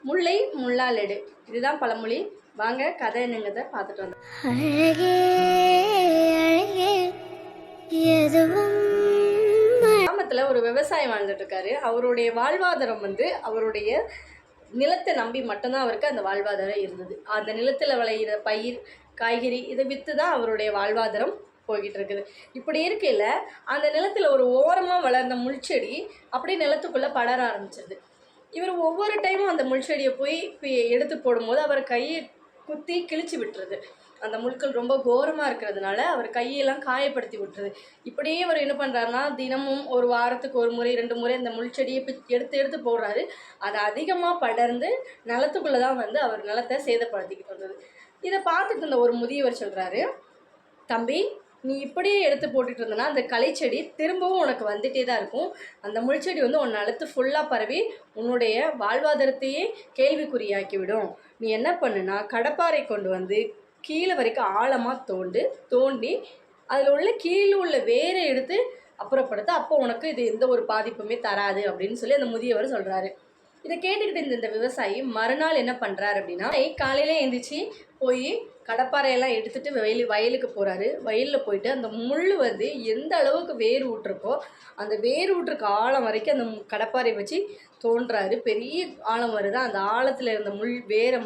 முல்லை முள்ளால் எடு, இதுதான் பழமொழி. வாங்க கதை என்னங்கிறத பார்த்துட்டு வந்தோம். கிராமத்தில் ஒரு விவசாயம் வாழ்ந்துட்டு இருக்காரு. அவருடைய வாழ்வாதாரம் அவருடைய நிலத்தை நம்பி மட்டும்தான் அவருக்கு அந்த வாழ்வாதாரம் இருந்தது. அந்த நிலத்தில் விளையிற பயிர், காய்கறி இதை விற்று தான் அவருடைய வாழ்வாதாரம் போய்கிட்டு இருக்குது. இப்படி இருக்கையில் அந்த நிலத்தில் ஒரு ஓரமாக வளர்ந்த முள்செடி அப்படியே நிலத்துக்குள்ளே படர ஆரம்பிச்சிருது. இவர் ஒவ்வொரு டைமும் அந்த முள்செடியை போய் எடுத்து போடும்போது அவர் கையை குத்தி கிழிச்சு விட்டுருது. அந்த முட்கள் ரொம்ப கோரமாக இருக்கிறதுனால அவர் கையெல்லாம் காயப்படுத்தி விட்டுருது. இப்படியே அவர் என்ன பண்ணுறாருன்னா, தினமும் ஒரு வாரத்துக்கு ஒரு முறை 2 முறை அந்த முள்செடியை எடுத்து போடுறாரு. அது அதிகமாக படர்ந்து நிலத்துக்குள்ளே தான் அவர் நிலத்தை சேதப்படுத்திக்கிட்டு வந்தது. இதை பார்த்துட்டு இருந்த ஒரு முதியவர் சொல்கிறாரு, தம்பி, நீ இப்படியே எடுத்து போட்டுட்டு இருந்தனா அந்த களைச்செடி திரும்பவும் உனக்கு வந்துட்டே தான் இருக்கும். அந்த முள்செடி உன் நிலத்து ஃபுல்லாக பரவி உன்னுடைய வாழ்வாதாரத்தையே கேள்விக்குறியாக்கிவிடும். நீ என்ன பண்ணுனா, கடப்பாரை கொண்டு கீழே வரைக்கும் ஆழமாக தோண்டி அதில் உள்ள கீழே உள்ள வேரை எடுத்து அப்புறப்படுத்த, அப்போ உனக்கு இது எந்த ஒரு பாதிப்புமே தராது அப்படின்னு சொல்லி அந்த முதியவர் சொல்கிறாரு. இதை கேட்டுக்கிட்டு இந்த விவசாயி மறுநாள் என்ன பண்ணுறாரு அப்படின்னா, காலையிலே எழுந்திரிச்சு போய் கடப்பாறையெல்லாம் எடுத்துகிட்டு வயலுக்கு போகிறாரு. வயலில் போயிட்டு அந்த முள் எந்த அளவுக்கு வேர் விட்டுருக்கோ அந்த வேர் விட்டுருக்க ஆழம் வரைக்கும் அந்த கடப்பாறை வச்சு தோன்றாரு. பெரிய ஆழம் வருது. அந்த ஆழத்தில் இருந்த முள் வேரை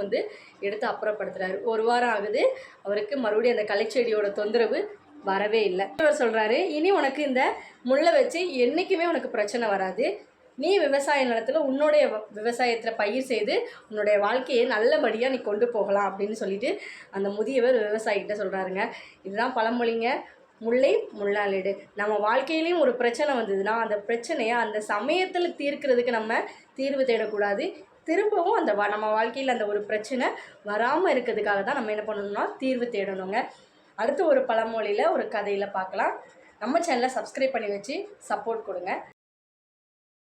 எடுத்து அப்புறப்படுத்துகிறாரு. 1 வாரம் ஆகுது. அவருக்கு மறுபடியும் அந்த களைச்செடியோட தொந்தரவு வரவே இல்லை. அவர் சொல்கிறாரு, இனி உனக்கு இந்த முள்ளை வச்சு என்றைக்குமே உனக்கு பிரச்சனை வராது. நீ விவசாய நிலத்தில் உன்னுடைய விவசாயத்தில் பயிர் செய்து உன்னுடைய வாழ்க்கையை நல்லபடியாக நீ கொண்டு போகலாம் அப்படின்னு சொல்லிட்டு அந்த முதியவர் விவசாயிகிட்ட சொல்கிறாருங்க. இதுதான் பழமொழிங்க, முல்லை முள்ளால் எடு. நம்ம வாழ்க்கையிலையும் ஒரு பிரச்சனை வந்ததுன்னா அந்த பிரச்சனையை அந்த சமயத்தில் தீர்க்கிறதுக்கு நம்ம தீர்வு தேடக்கூடாது. திரும்பவும் நம்ம வாழ்க்கையில் அந்த ஒரு பிரச்சனை வராமல் இருக்கிறதுக்காக தான் நம்ம என்ன பண்ணணும்னா தீர்வு தேடணுங்க. அடுத்து ஒரு பழமொழியில் ஒரு கதையில் பார்க்கலாம். நம்ம சேனலை சப்ஸ்கிரைப் பண்ணி வச்சு சப்போர்ட் கொடுங்க.